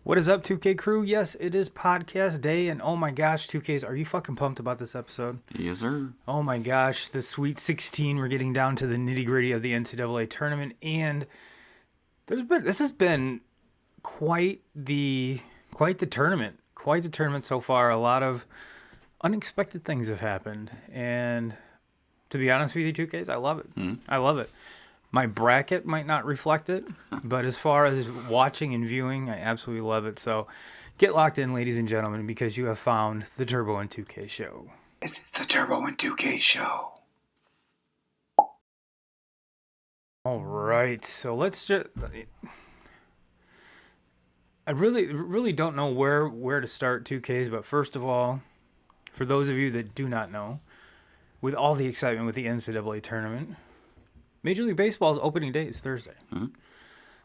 What is up, 2K crew? Yes, it is podcast day, and oh my gosh, 2Ks, are you fucking pumped about this episode? Yes, sir. Oh my gosh, the Sweet 16, we're getting down to the nitty-gritty of the NCAA tournament, and this has been quite the tournament so far. A lot of unexpected things have happened, and to be honest with you, 2Ks, I love it. I love it. My bracket might not reflect it, but as far as watching and viewing, I absolutely love it. So get locked in, ladies and gentlemen, because you have found the Turbo and 2K show. It's the Turbo and 2K show. All right, so let's just... I really don't know where to start, 2Ks, but first of all, for those of you that do not know, with all the excitement with the NCAA tournament, Major League Baseball's opening day is Thursday. Mm-hmm.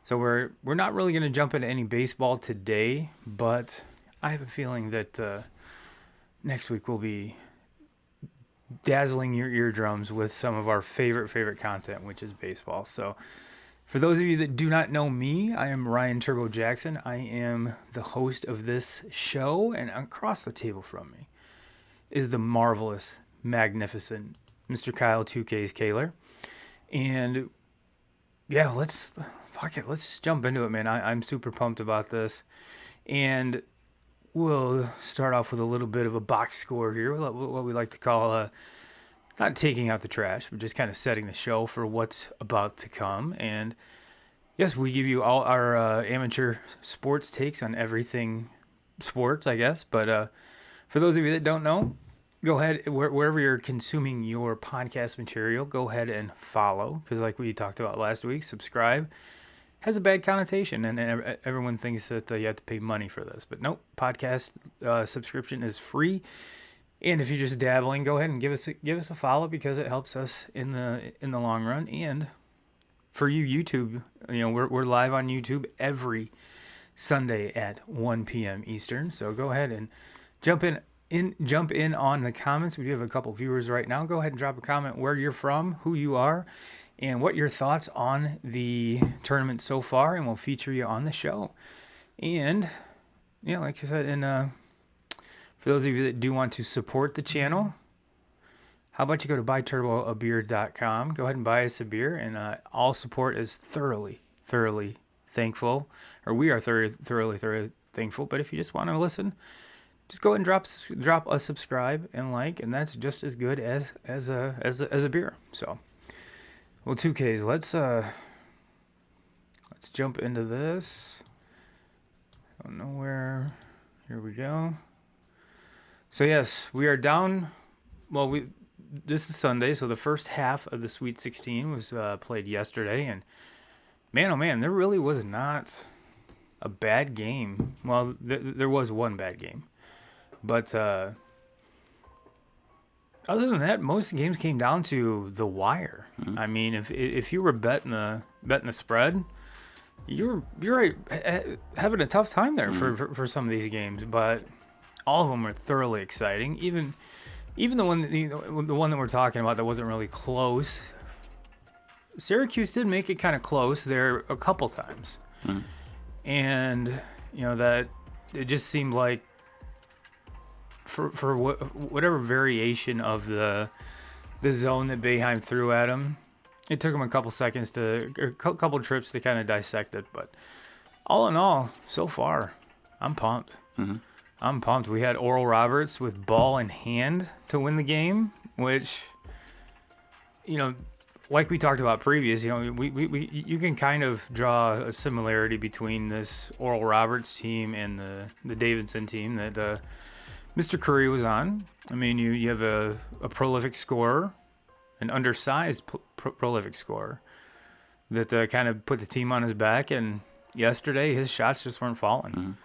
So we're not really going to jump into any baseball today, but I have a feeling that next week we'll be dazzling your eardrums with some of our favorite content, which is baseball. So for those of you that do not know me, I am Ryan Turbo Jackson. I am the host of this show, and across the table from me is the marvelous, magnificent Mr. Kyle 2Ks Kaler. And yeah, let's just jump into it, man. I'm super pumped about this, and we'll start off with a little bit of a box score here, what we like to call not taking out the trash, but just kind of setting the show for what's about to come. And yes, we give you all our amateur sports takes on everything sports, I guess. But for those of you that don't know, go ahead, wherever you're consuming your podcast material, go ahead and follow, because like we talked about last week, subscribe has a bad connotation, and everyone thinks that you have to pay money for this. But nope, podcast subscription is free, and if you're just dabbling, go ahead and give us a follow, because it helps us in the long run. And for you YouTube, we're live on YouTube every Sunday at 1 p.m. Eastern, so go ahead and jump in on the comments. We do have a couple viewers right now. Go ahead and drop a comment where you're from, who you are, and what your thoughts on the tournament so far, and we'll feature you on the show. And like I said, and for those of you that do want to support the channel, how about you go to buyturboabeer.com, go ahead and buy us a beer, and all support is thoroughly thankful, or we are thoroughly thankful. But if you just want to listen, just go ahead and drop a subscribe and like, and that's just as good as a beer. So, well, 2Ks, let's jump into this. I don't know where. Here we go. So yes, we are down. Well, this is Sunday, so the first half of the Sweet 16 was played yesterday, and man, oh man, there really was not a bad game. Well, there was one bad game. But other than that, most of the games came down to the wire. Mm-hmm. I mean, if you were betting the spread, you're right, having a tough time there for some of these games, but all of them were thoroughly exciting. Even the one the one that we're talking about that wasn't really close. Syracuse did make it kind of close there a couple times, and that it just seemed like for whatever variation of the zone that Boeheim threw at him, it took him a couple trips to kind of dissect it. But all in all, so far, I'm pumped. I'm pumped. We had Oral Roberts with ball in hand to win the game, which, like we talked about previous, you can kind of draw a similarity between this Oral Roberts team and the Davidson team that Mr. Curry was on. I mean, you have a prolific scorer, an undersized prolific scorer that kind of put the team on his back. And yesterday, his shots just weren't falling,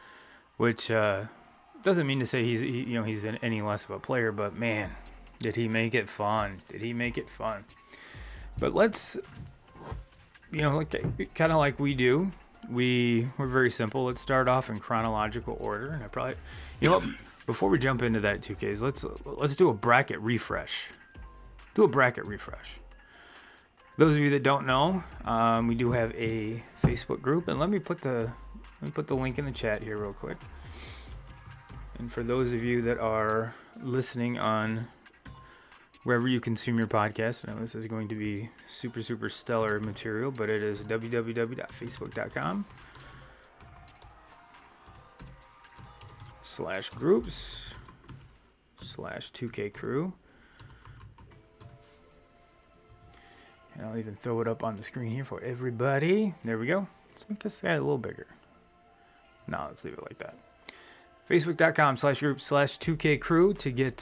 which doesn't mean to say he's any less of a player. But man, did he make it fun? But let's, kind of like we do. We're very simple. Let's start off in chronological order, and I probably, before we jump into that 2Ks, let's do a bracket refresh. Those of you that don't know, we do have a Facebook group, and let me put the link in the chat here real quick. And for those of you that are listening on wherever you consume your podcast, I know this is going to be super, super stellar material, but it is www.facebook.com/groups/2K crew. And I'll even throw it up on the screen here for everybody. There we go. Let's make this guy a little bigger. No, let's leave it like that. Facebook.com/group/2K crew to get,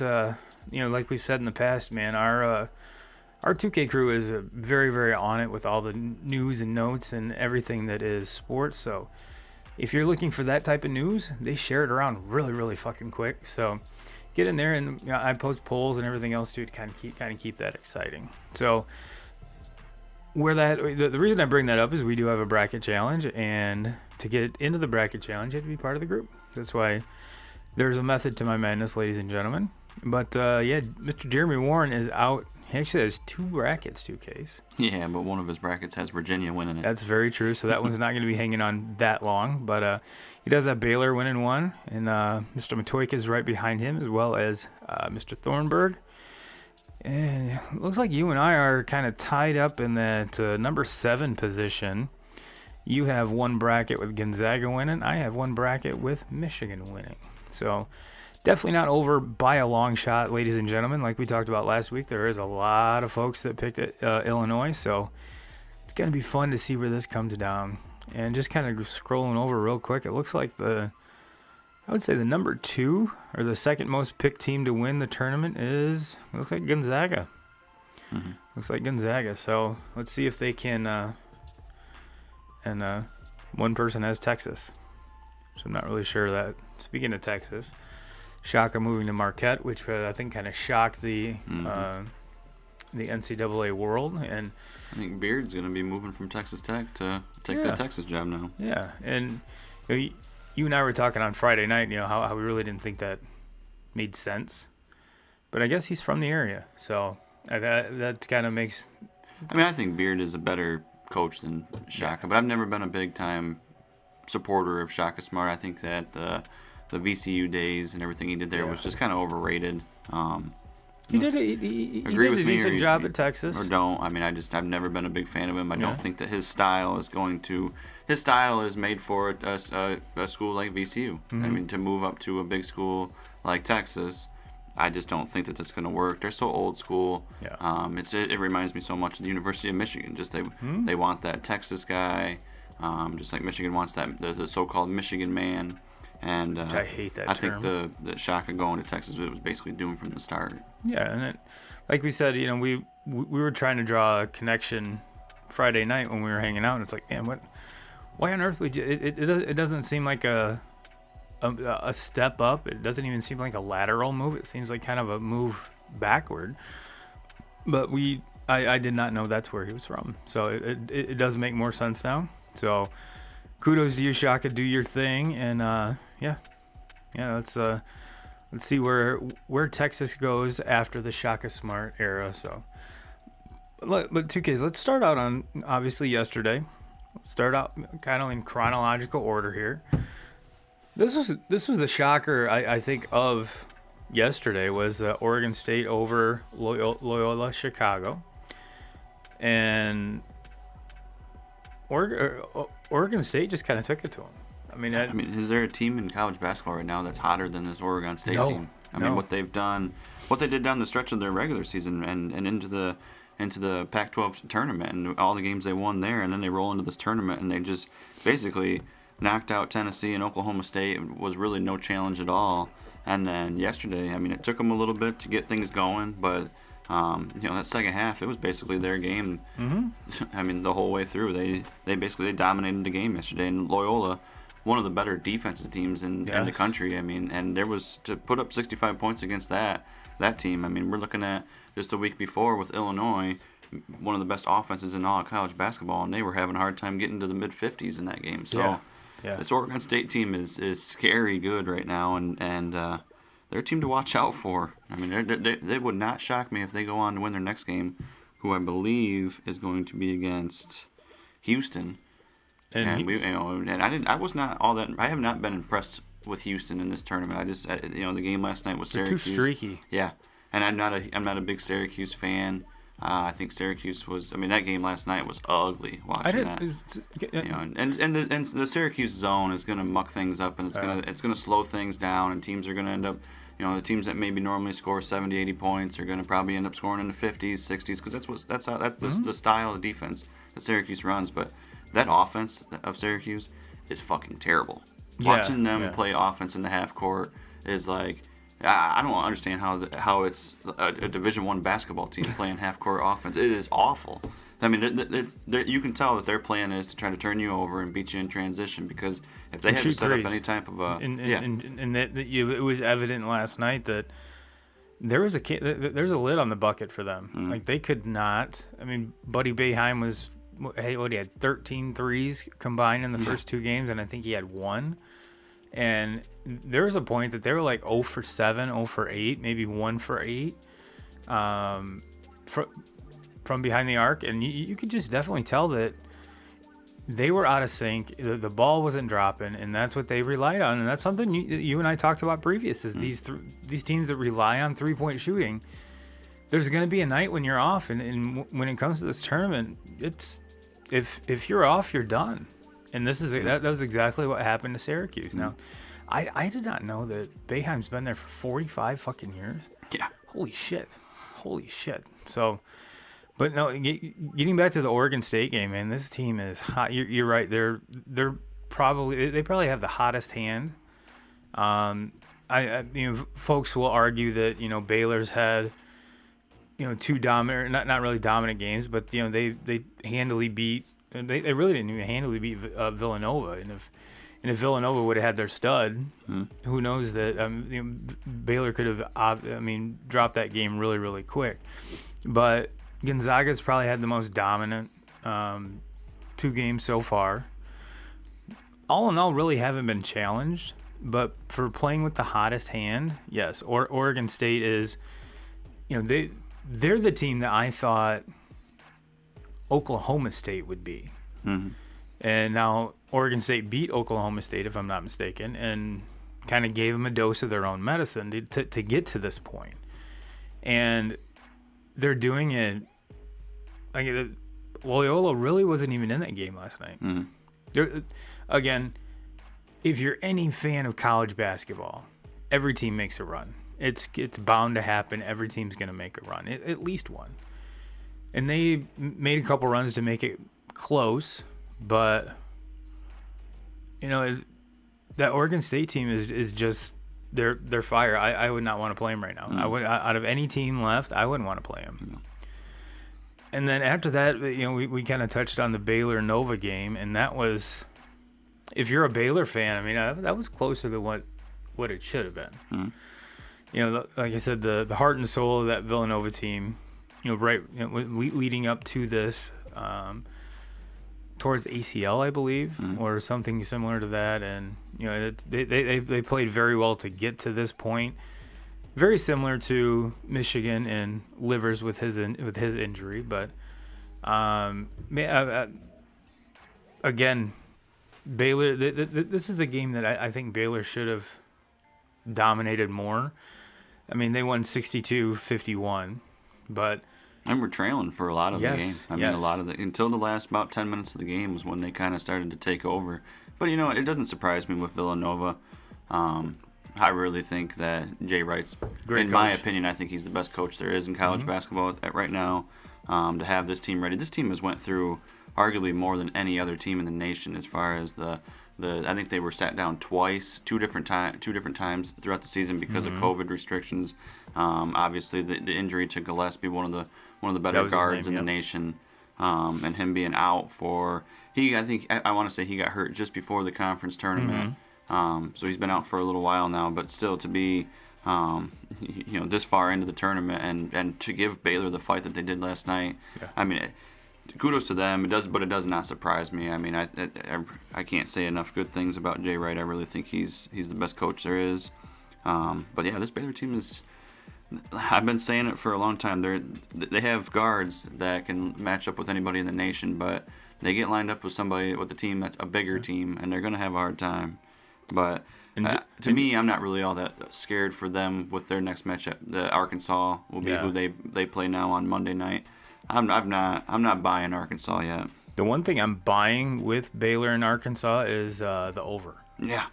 like we've said in the past, man, our 2K crew is very, very on it with all the news and notes and everything that is sports. So if you're looking for that type of news, they share it around really, really fucking quick. So get in there, and I post polls and everything else too to kind of keep that exciting. So the reason I bring that up is we do have a bracket challenge, and to get into the bracket challenge, you have to be part of the group. That's why there's a method to my madness, ladies and gentlemen. But Mr. Jeremy Warren is out. He actually has 2 brackets, 2Ks. Yeah, but one of his brackets has Virginia winning it. That's very true. So that one's not going to be hanging on that long. But he does have Baylor winning one, and Mr. Matoika is right behind him, as well as Mr. Thornburg. And it looks like you and I are kind of tied up in that number 7 position. You have one bracket with Gonzaga winning. I have one bracket with Michigan winning. So definitely not over by a long shot, ladies and gentlemen. Like we talked about last week, there is a lot of folks that picked Illinois. So it's going to be fun to see where this comes down. And just kind of scrolling over real quick, it looks like I would say the number 2 or the second most picked team to win the tournament looks like Gonzaga. Looks like Gonzaga. So let's see if they can, and one person has Texas. So I'm not really sure that. Speaking of Texas, Shaka moving to Marquette, which I think kind of shocked the NCAA world. And I think Beard's going to be moving from Texas Tech to take the Texas job now. Yeah, and you and I were talking on Friday night, how we really didn't think that made sense. But I guess he's from the area, so that kind of makes... I mean, I think Beard is a better coach than Shaka, but I've never been a big-time supporter of Shaka Smart. I think that the VCU days and everything he did there was just kind of overrated. He did a decent job at Texas. Or don't. I mean, I've never been a big fan of him. I don't think that his style is his style is made for a school like VCU. I mean, to move up to a big school like Texas, I just don't think that that's going to work. They're so old school. Yeah. It reminds me so much of the University of Michigan. Just they want that Texas guy, just like Michigan wants the so-called Michigan man. And which I hate that term. I think the Shaka going to Texas, it was basically doomed from the start. Yeah, and like we said, we were trying to draw a connection Friday night when we were hanging out, and it's like, man, why on earth would you? It doesn't seem like a step up. It doesn't even seem like a lateral move. It seems like kind of a move backward. But I did not know that's where he was from, so it does make more sense now. So kudos to you, Shaka. Do your thing, and yeah. Let's see where Texas goes after the Shaka Smart era. So, but 2Ks. Let's start out on obviously yesterday. Let's start out kind of in chronological order here. This was the shocker I think of yesterday was Oregon State over Loyola Chicago, and Oregon State just kind of took it to them. I mean, is there a team in college basketball right now that's hotter than this Oregon State team? I mean, what they've done, what they did down the stretch of their regular season and into the Pac-12 tournament and all the games they won there, and then they roll into this tournament and they just basically knocked out Tennessee and Oklahoma State. It was really no challenge at all. And then yesterday, I mean, it took them a little bit to get things going, but that second half, it was basically their game. Mm-hmm. I mean, the whole way through, they basically dominated the game yesterday. And Loyola, one of the better defensive teams in the country. I mean, and there was to put up 65 points against that team. I mean, we're looking at just the week before with Illinois, one of the best offenses in all of college basketball, and they were having a hard time getting to the mid-50s in that game. So this Oregon State team is scary good right now, and they're a team to watch out for. I mean, they would not shock me if they go on to win their next game, who I believe is going to be against Houston. I have not been impressed with Houston in this tournament. The game last night was Syracuse. Too streaky. Yeah, and I'm not a big Syracuse fan. I think Syracuse was. I mean, that game last night was ugly. Watching that, and the Syracuse zone is going to muck things up, and it's going to slow things down, and teams are going to end up. The teams that maybe normally score 70, 80 points are going to probably end up scoring in the 50s, 60s, because that's the style of defense that Syracuse runs. But that offense of Syracuse is fucking terrible. Watching them play offense in the half court is like, I don't understand how it's a Division I basketball team playing half court offense. It is awful. I mean, you can tell that their plan is to try to turn you over and beat you in transition, because if they had to set up any type of and it was evident last night that there's a lid on the bucket for them. Mm-hmm. Like, they could not. I mean, Buddy Boeheim was. He had 13 threes combined in the first two games, and I think he had one. And there was a point that they were like 0 for 7, 0 for 8, maybe 1 for 8 from behind the arc. And you could just definitely tell that they were out of sync. The ball wasn't dropping, and that's what they relied on. And that's something you and I talked about previous, is these teams that rely on three-point shooting. There's going to be a night when you're off, and when it comes to this tournament, it's if you're off, you're done. And that was exactly what happened to Syracuse. Now, I did not know that Boeheim's been there for 45 fucking years. Yeah. Holy shit. So, but no, getting back to the Oregon State game, man, this team is hot. You're right. They probably have the hottest hand. Folks will argue that Baylor's had two dominant, not really dominant games, but they handily beat. They really didn't even handily beat Villanova, and if Villanova would have had their stud, who knows that Baylor could have dropped that game really, really quick. But Gonzaga's probably had the most dominant 2 games so far. All in all, really haven't been challenged, but for playing with the hottest hand, yes. Oregon State is, they're the team that I thought Oklahoma State would be. Mm-hmm. And now Oregon State beat Oklahoma State, if I'm not mistaken, and kind of gave them a dose of their own medicine to get to this point. And they're doing it. Loyola really wasn't even in that game last night. Mm-hmm. Again, if you're any fan of college basketball, every team makes a run. It's bound to happen. Every team's going to make a run, at least one. And they made a couple runs to make it close, but that Oregon State team is just they're fire. I would not want to play them right now. I would, out of any team left, I wouldn't want to play them. And then after that, we kind of touched on the Baylor Nova game, and that was, if you're a Baylor fan, that was closer than what it should have been. Like I said, the heart and soul of that Villanova team. Leading up to this, towards ACL, I believe, or something similar to that. And they played very well to get to this point. Very similar to Michigan and Livers with his injury, but again, Baylor. This is a game that I think Baylor should have dominated more. I mean, they won 62-51, but. And we're trailing for a lot of the game. I mean, a lot of until the last about 10 minutes of the game was when they kind of started to take over. But it doesn't surprise me with Villanova. I really think that Jay Wright's, my opinion, I think he's the best coach there is in college basketball right now. To have this team ready, this team has went through arguably more than any other team in the nation as far as the I think they were sat down twice, two different times throughout the season because of COVID restrictions. Obviously, the injury to Gillespie, one of the better guards in the nation, and him being out for I want to say he got hurt just before the conference tournament. So he's been out for a little while now, but still to be this far into the tournament and to give Baylor the fight that they did last night. Yeah. I mean, kudos to them. But it does not surprise me. I mean, I can't say enough good things about Jay Wright. I really think he's the best coach there is. But yeah, this Baylor team is. I've been saying it for a long time. They have guards that can match up with anybody in the nation, but they get lined up with a team that's a bigger team, and they're going to have a hard time. But to me, I'm not really all that scared for them with their next matchup. The Arkansas will be who they play now on Monday night. I'm not buying Arkansas yet. The one thing I'm buying with Baylor and Arkansas is the over. Yeah.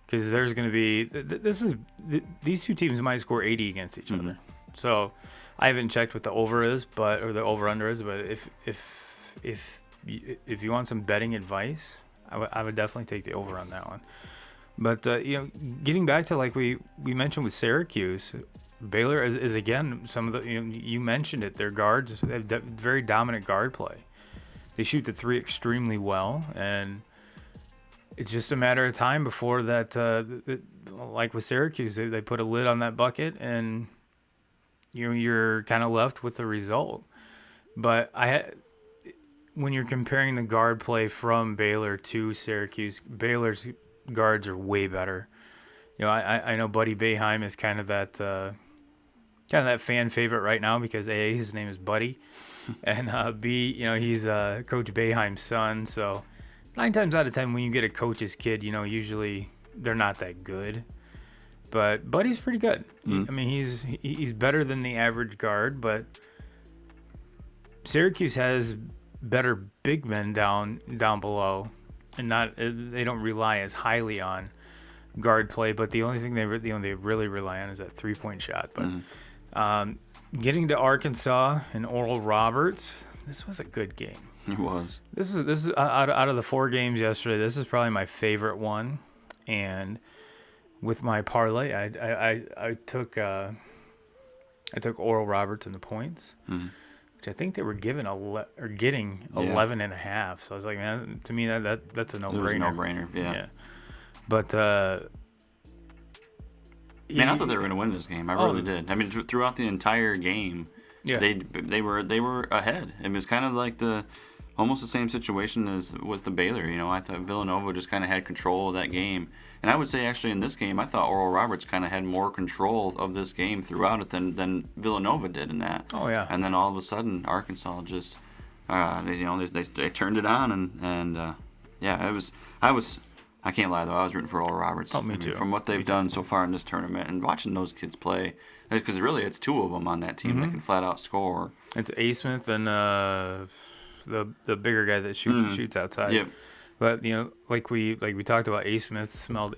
Because there's going to be these two teams might score 80 against each other. So I haven't checked what the over is, or the over under is. But if you want some betting advice, I would definitely take the over on that one. But getting back to like we mentioned with Syracuse, Baylor is again some of the you mentioned it. Their guards they have very dominant guard play. They shoot the three extremely well, and it's just a matter of time before that, like with Syracuse, they put a lid on that bucket, and you're kind of left with the result. But when you're comparing the guard play from Baylor to Syracuse, Baylor's guards are way better. I know Buddy Boeheim is kind of that fan favorite right now because A, his name is Buddy, and B, he's Coach Boeheim's son, so. 9 times out of 10, when you get a coach's kid, usually they're not that good. But Buddy's pretty good. I mean, he's better than the average guard, but Syracuse has better big men down below, and they don't rely as highly on guard play. But the only thing they really rely on is that 3-point shot. But getting to Arkansas and Oral Roberts, this was a good game. It was. This is out of the 4 games yesterday. This is probably my favorite one, and with my parlay, I took Oral Roberts in the points, which I think they were getting 11.5. So I was like, man, to me that's a no-brainer. It was a no-brainer. Yeah. But man, I thought they were going to win this game. I really did. I mean, throughout the entire game, they were ahead. It was kind of like almost the same situation as with the Baylor. I thought Villanova just kind of had control of that game. And I would say actually in this game, I thought Oral Roberts kind of had more control of this game throughout it than Villanova did in that. Oh, yeah. And then all of a sudden, Arkansas just, they turned it on. And it was, I can't lie though, I was rooting for Oral Roberts. Oh, me too. From what they've done so far in this tournament and watching those kids play, because really it's 2 of them on that team that can flat out score. It's A. Smith and the bigger guy that shoots outside. Yep. But like we talked about, A. Smith spelled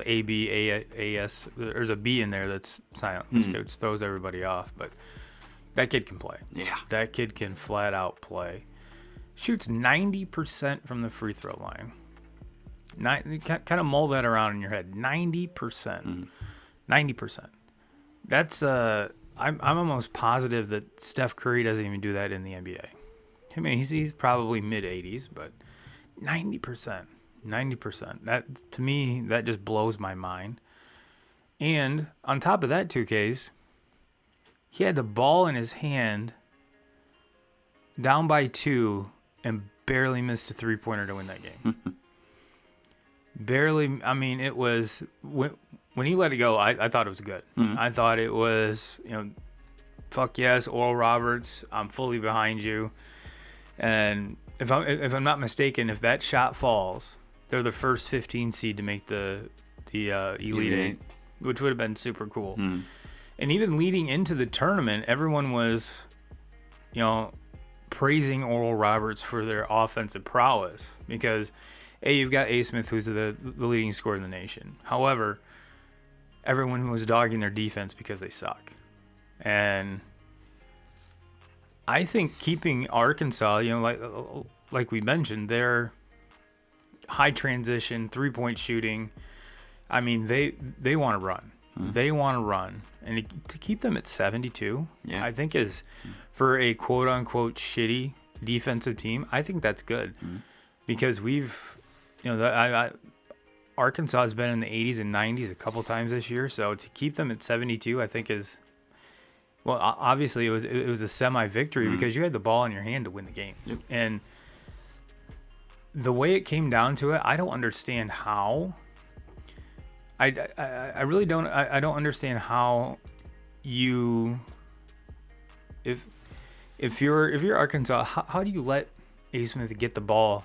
A-B-A-S. There's a B in there that's silent, which throws everybody off. But that kid can play. Yeah. That kid can flat out play. Shoots 90% from the free throw line. Kind of mull that around in your head. 90%. 90%. That's I'm almost positive that Steph Curry doesn't even do that in the NBA. I mean, he's probably mid-80s, but 90%. That, to me, that just blows my mind. And on top of that, 2Ks, he had the ball in his hand, down by 2, and barely missed a 3-pointer to win that game. Barely. I mean, it was when he let it go. I thought it was good. I thought it was, fuck yes, Oral Roberts. I'm fully behind you. And if I'm not mistaken, if that shot falls, they're the first 15 seed to make the Elite Eight, which would have been super cool. And even leading into the tournament, everyone was, praising Oral Roberts for their offensive prowess because, you've got A. Smith, who's the leading scorer in the nation. However, everyone was dogging their defense because they suck. And I think keeping Arkansas, like we mentioned, their high transition, 3-point shooting, I mean, they want to run. They want to run. And to keep them at 72, I think is, for a quote-unquote shitty defensive team, I think that's good. Because we've, Arkansas has been in the 80s and 90s a couple times this year. So to keep them at 72, I think is, well, obviously it was a semi-victory because you had the ball in your hand to win the game. And the way it came down to it, I don't understand how. I really don't. I don't understand how you, if you're Arkansas, how do you let A. Smith get the ball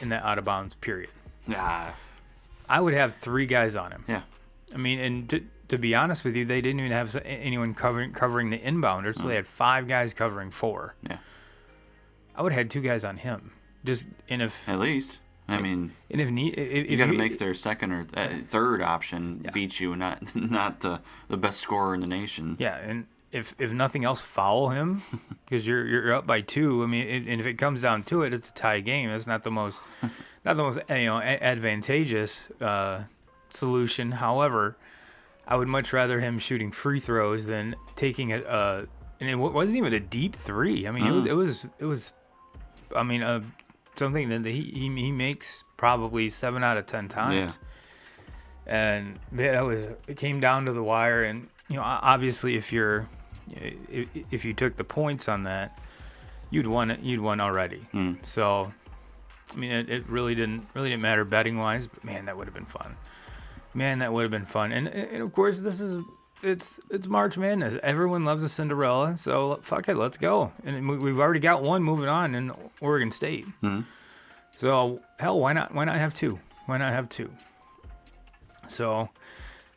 in that out of bounds period? I would have 3 guys on him. I mean, and to be honest with you, they didn't even have anyone covering the inbounder, so they had 5 guys covering 4. I would have had 2 guys on him. At least. I mean, and if you got to make their second or third option beat you, not the best scorer in the nation. And if nothing else, foul him because you're up by 2. I mean, and if it comes down to it, it's a tie game. It's not the most advantageous solution. However, I would much rather him shooting free throws than taking and it wasn't even a deep 3. I mean, it was. I mean, something that he makes probably 7 out of 10 times. And it came down to the wire. And obviously, if you took the points on that, you'd won already. So, I mean, it really didn't matter betting wise. But man, that would have been fun. And of course, it's March Madness. Everyone loves a Cinderella, so fuck it, let's go. And we've already got one moving on in Oregon State. So hell, why not have 2? Why not have 2? So,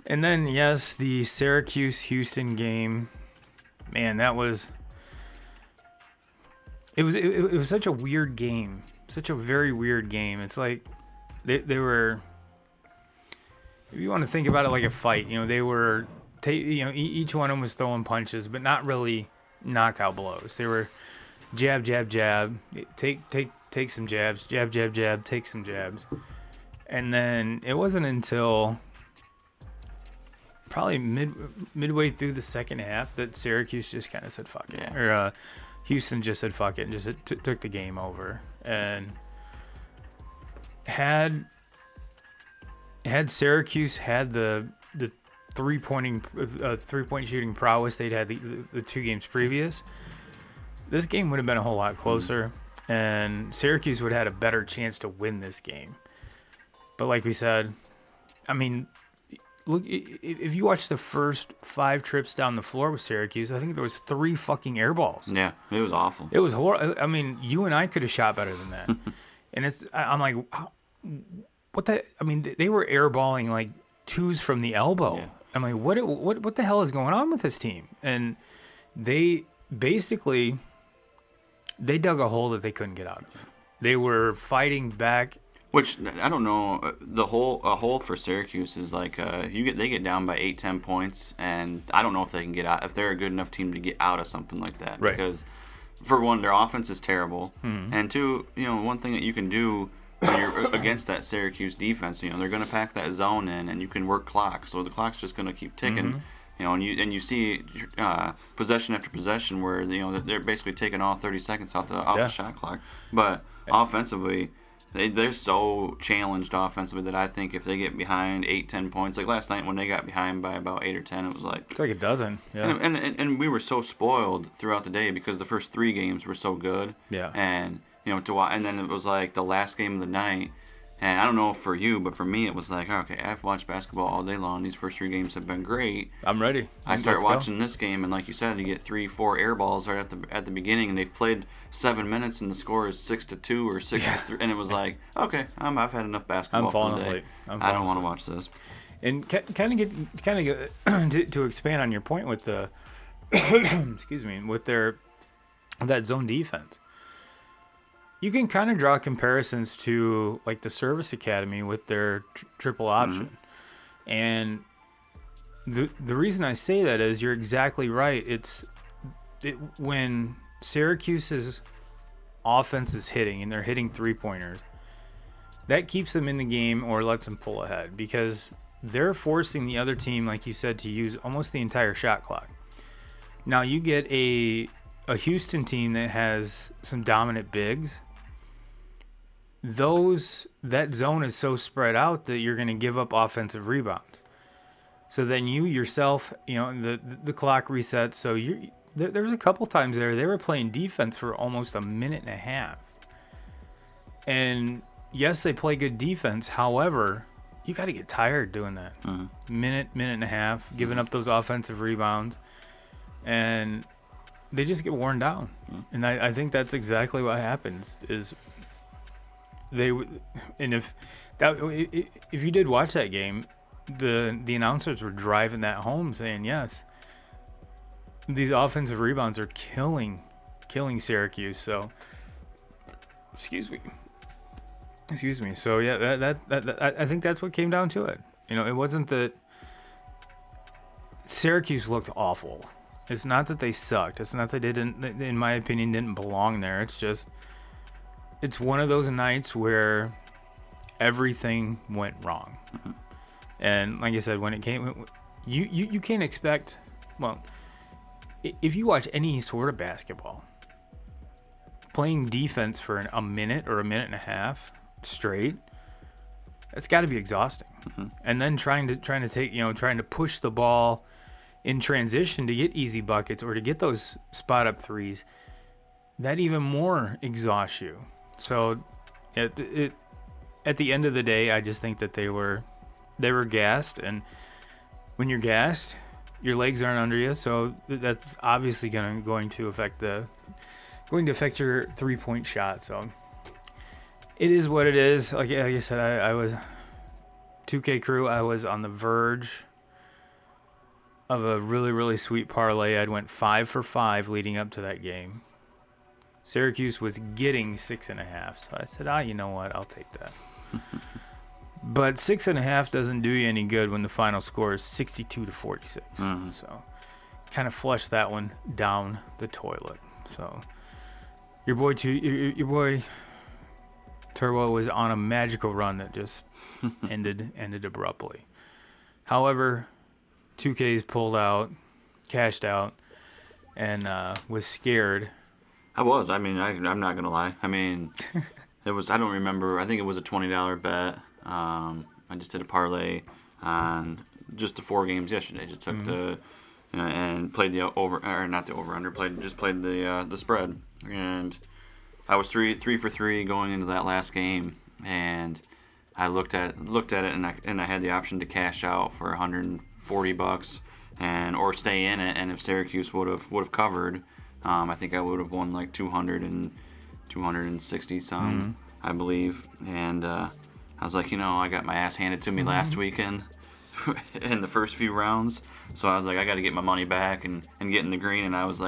and then yes, the Syracuse-Houston game. Man, it was such a weird game, such a very weird game. It's like they were. If you want to think about it like a fight, they were. Each one of them was throwing punches, but not really knockout blows. They were jab, jab, jab, take some jabs, jab, jab, jab, take some jabs. And then it wasn't until probably midway through the second half that Syracuse just kind of said fuck it. Or Houston just said fuck it and just took the game over. And had Syracuse had the 3-point shooting prowess they'd had the 2 games previous, this game would have been a whole lot closer, and Syracuse would have had a better chance to win this game. But like we said, I mean, look, if you watch the first 5 trips down the floor with Syracuse, I think there was 3 fucking air balls. Yeah, it was awful. It was horrible. I mean, you and I could have shot better than that. And I'm like, what the? I mean, they were airballing like 2s from the elbow. I'm like, what the hell is going on with this team? And they basically dug a hole that they couldn't get out of. They were fighting back. Which I don't know. A hole for Syracuse is like they get down by 8-10 points, and I don't know if they can get out, if they're a good enough team to get out of something like that. Right. Because for one, their offense is terrible, and 2, one thing that you can do when you're against that Syracuse defense, they're going to pack that zone in, and you can work clock. So the clock's just going to keep ticking. And you see possession after possession where they're basically taking all 30 seconds off the shot clock. But offensively, they're so challenged offensively that I think if they get behind 8-10 points, like last night when they got behind by about 8 or 10, it was like it's like a dozen. Yeah. And we were so spoiled throughout the day because the first 3 games were so good. Yeah. And to watch. And then it was like the last game of the night. And I don't know for you, but for me, it was like, okay, I've watched basketball all day long. These first 3 games have been great. I'm ready. I start watching this game, and like you said, you get 3-4 air balls right at the beginning, and they've played 7 minutes, and the score is 6-2 or 6-3, and it was like, okay, I've had enough basketball. I'm falling for the day. asleep. I don't want to watch this. And kind of to expand on your point with the, excuse me, with that zone defense. You can kind of draw comparisons to like the Service Academy with their triple option. And the reason I say that is you're exactly right. When Syracuse's offense is hitting and they're hitting 3-pointers, that keeps them in the game or lets them pull ahead because they're forcing the other team, like you said, to use almost the entire shot clock. Now you get a Houston team that has some dominant bigs. That zone is so spread out that you're going to give up offensive rebounds. So then you yourself, the clock resets. So there was a couple times there they were playing defense for almost a minute and a half. And yes, they play good defense. However, you got to get tired doing that. Minute and a half, giving up those offensive rebounds, and they just get worn down. And I think that's exactly what happens. Is if you did watch that game, the announcers were driving that home saying, yes, these offensive rebounds are killing Syracuse. So excuse me. So yeah, that I think that's what came down to it. It wasn't that Syracuse looked awful. It's not that they sucked. It's not that they didn't, in my opinion, didn't belong there. It's just it's one of those nights where everything went wrong. And like I said, when it came, you can't expect, well, if you watch any sort of basketball, playing defense for a minute or a minute and a half straight, it's got to be exhausting. And then trying to push the ball in transition to get easy buckets or to get those spot up threes, that even more exhausts you. So at the end of the day, I just think that they were gassed, and when you're gassed, your legs aren't under you, so that's obviously going to affect your 3-point shot. So it is what it is. Like I said, I was 2K crew. I was on the verge of a really, really sweet parlay. I'd went 5 for 5 leading up to that game. Syracuse was getting 6.5, so I said, you know what? I'll take that. But 6.5 doesn't do you any good when the final score is 62-46. So kind of flushed that one down the toilet. So your boy Turbo was on a magical run that just ended abruptly. However, 2K's pulled out, cashed out, and was scared. I was. I mean, I'm not gonna lie. I mean, it was. I don't remember. I think it was a $20 bet. I just did a parlay on just the 4 games yesterday. Just took the and played the over, or not the over under. Played the spread, and I was 3 for 3 going into that last game, and I looked at it, and I had the option to cash out for $140 or stay in it, and if Syracuse would have covered. I think I would have won like 260 some, I believe. And I was like, I got my ass handed to me last weekend in the first few rounds. So I was like, I got to get my money back and get in the green. And I was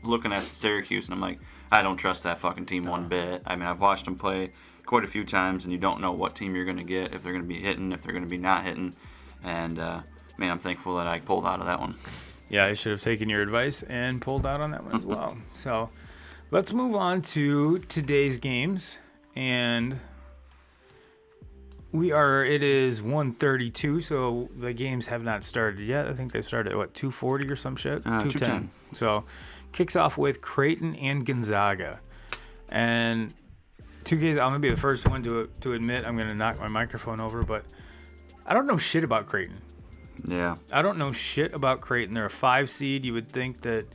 looking at Syracuse, and I'm like, I don't trust that fucking team one bit. I mean, I've watched them play quite a few times, and you don't know what team you're going to get, if they're going to be hitting, if they're going to be not hitting. And, man, I'm thankful that I pulled out of that one. Yeah, I should have taken your advice and pulled out on that one as well. So let's move on to today's games. And it is 1:32, so the games have not started yet. I think they started at 2:40 or some shit? 2:10. So kicks off with Creighton and Gonzaga. And 2Ks, I'm going to be the first one to admit I'm going to knock my microphone over, but I don't know shit about Creighton. Yeah. I don't know shit about Creighton. They're a 5 seed. You would think that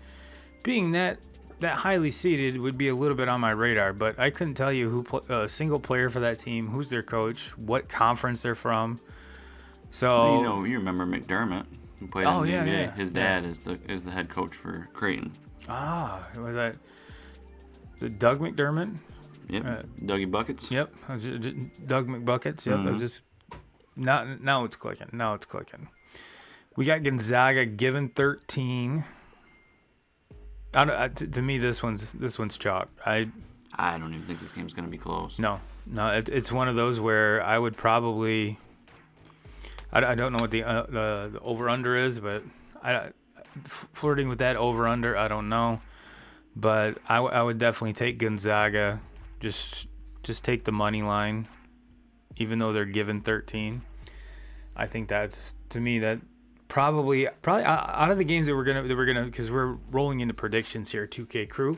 being that that highly seeded would be a little bit on my radar, but I couldn't tell you who a single player for that team, who's their coach, what conference they're from. So you remember McDermott, who played in the NBA. His dad is the head coach for Creighton. Was that the Doug McDermott? Yep, Dougie Buckets. Yep, Doug McBuckets. Yep, I just now it's clicking. Now it's clicking. We got Gonzaga given 13. To me, this one's chalk. I don't even think this game's going to be close. No, it's one of those where I would probably. I don't know what the over under is, but flirting with that over under, I don't know, but I would definitely take Gonzaga. Just take the money line, even though they're given 13. I think that's, to me, that. Probably out of the games that we're gonna because we're rolling into predictions here, 2K crew,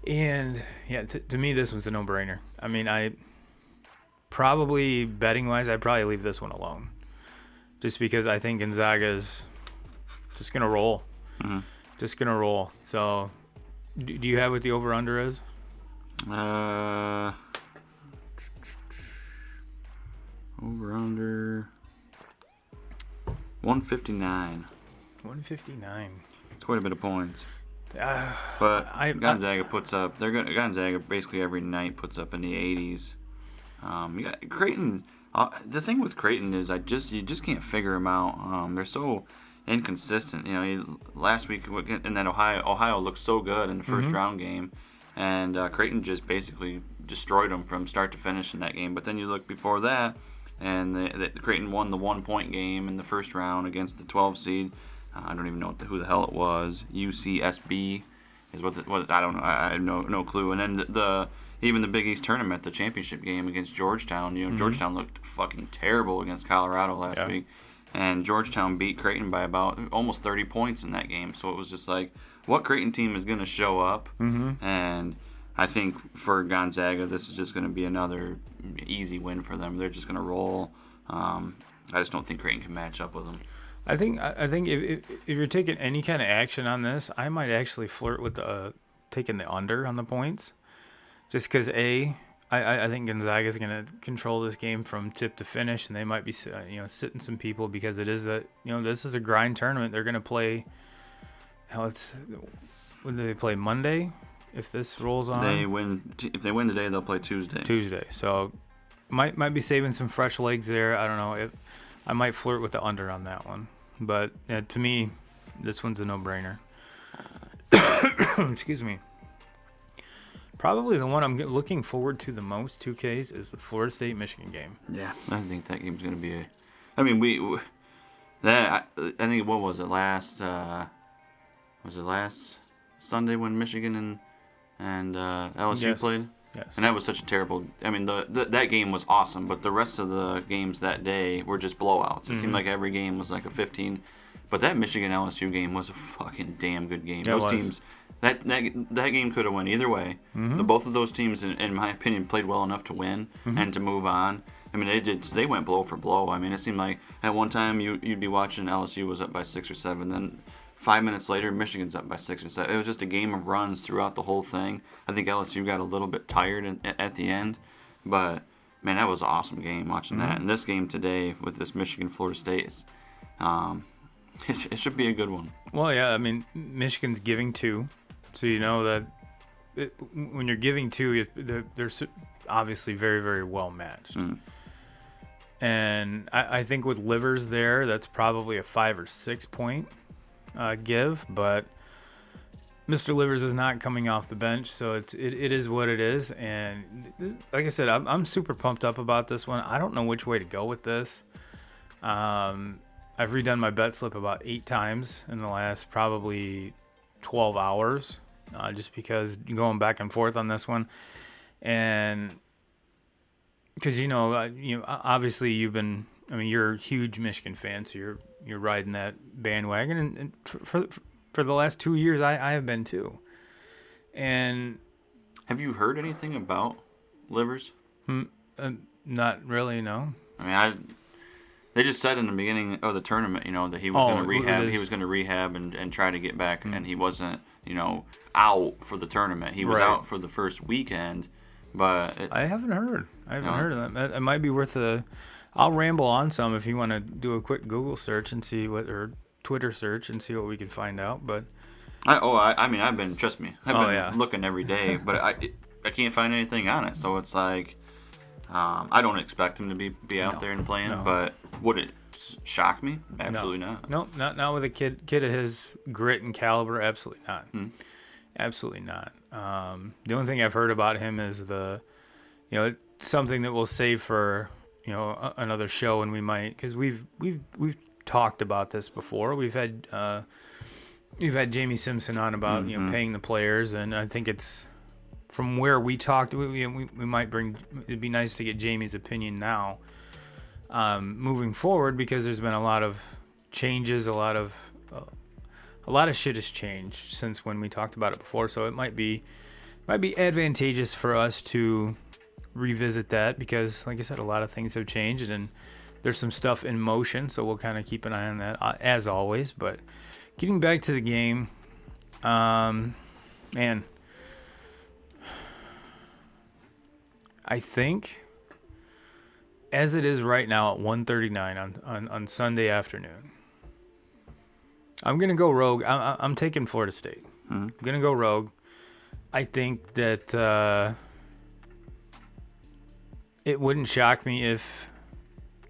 and yeah, to me this one's a no-brainer. I mean, I probably betting wise, I'd probably leave this one alone, just because I think Gonzaga's just gonna roll, just gonna roll. So, do you have what the over under is? Over under. 159. 159. It's quite a bit of points. But Gonzaga puts up. Gonzaga basically every night puts up in the 80s. You got Creighton. The thing with Creighton is you just can't figure them out. They're so inconsistent. Last week in that Ohio looked so good in the first round game, and Creighton just basically destroyed them from start to finish in that game. But then you look before that. And Creighton won the 1-point game in the first round against the 12 seed. I don't even know who the hell it was. UCSB is what I don't know. I have no clue. And then even the Big East tournament, the championship game against Georgetown. Georgetown looked fucking terrible against Colorado last week, and Georgetown beat Creighton by about almost 30 points in that game. So it was just like, what Creighton team is going to show up? And I think for Gonzaga, this is just going to be another easy win for them. They're just going to roll. I just don't think Creighton can match up with them. I think if you're taking any kind of action on this, I might actually flirt with taking the under on the points, just because I think Gonzaga is going to control this game from tip to finish, and they might be sitting some people because it is this is a grind tournament. They're going to play. When do they play? Monday. If this rolls on, if they win today, they'll play Tuesday. So might be saving some fresh legs there. I don't know. I might flirt with the under on that one. But to me, this one's a no-brainer. Excuse me. Probably the one I'm looking forward to the most, 2Ks, is the Florida State-Michigan game. Yeah, I think that game's going to be I think, what was it, last Sunday when Michigan and LSU played? Yes. And that was such a terrible. I mean, that game was awesome, but the rest of the games that day were just blowouts. It seemed like every game was like a 15. But that Michigan LSU game was a fucking damn good game. Those teams, that game could have went either way. Both of those teams, in my opinion, played well enough to win and to move on. I mean, they went blow for blow. I mean, it seemed like at one time you'd be watching LSU was up by 6 or 7, then 5 minutes later, Michigan's up by 6 or 7. It was just a game of runs throughout the whole thing. I think LSU got a little bit tired at the end, but man, that was an awesome game watching that. And this game today with this Michigan-Florida State, it should be a good one. Well, yeah, I mean, Michigan's giving 2, so you know that when you're giving 2, they're obviously very, very well matched. And I think with Livers there, that's probably a 5 or 6 point give, but Mr. Livers is not coming off the bench, so it is what it is. And like I said, I'm super pumped up about this one. I don't know which way to go with this. I've redone my bet slip about 8 times in the last probably 12 hours, just because going back and forth on this one. And because obviously you're a huge Michigan fan, so you're riding that bandwagon, and for the last 2 years I have been too. And have you heard anything about Livers? Not really, no. I mean, they just said in the beginning of the tournament, that he was going to rehab. He was going to rehab and try to get back, and he wasn't. out for the tournament. He was Right. out for the first weekend, but I haven't heard. Heard of that. It might be worth a. I'll ramble on some if you want to do a quick Google search and see or Twitter search and see what we can find out. But I've been looking every day, but I can't find anything on it. So it's like, I don't expect him to be out there and playing, but would it shock me? Absolutely not. No, not with a kid of his grit and caliber. Absolutely not. Absolutely not. The only thing I've heard about him is something that we'll save for another show, and we might, because we've talked about this before. We've had Jamie Simpson on about paying the players, and I think it's from where we talked. We might bring. It'd be nice to get Jamie's opinion now, moving forward, because there's been a lot of changes, a lot of shit has changed since when we talked about it before. So it might be advantageous for us to revisit that, because like I said, a lot of things have changed and there's some stuff in motion, so we'll kind of keep an eye on that as always. But getting back to the game, man, I think as it is right now at 1:39 on Sunday afternoon, I'm gonna go rogue. I'm taking Florida State. I'm gonna go rogue. I think that it wouldn't shock me if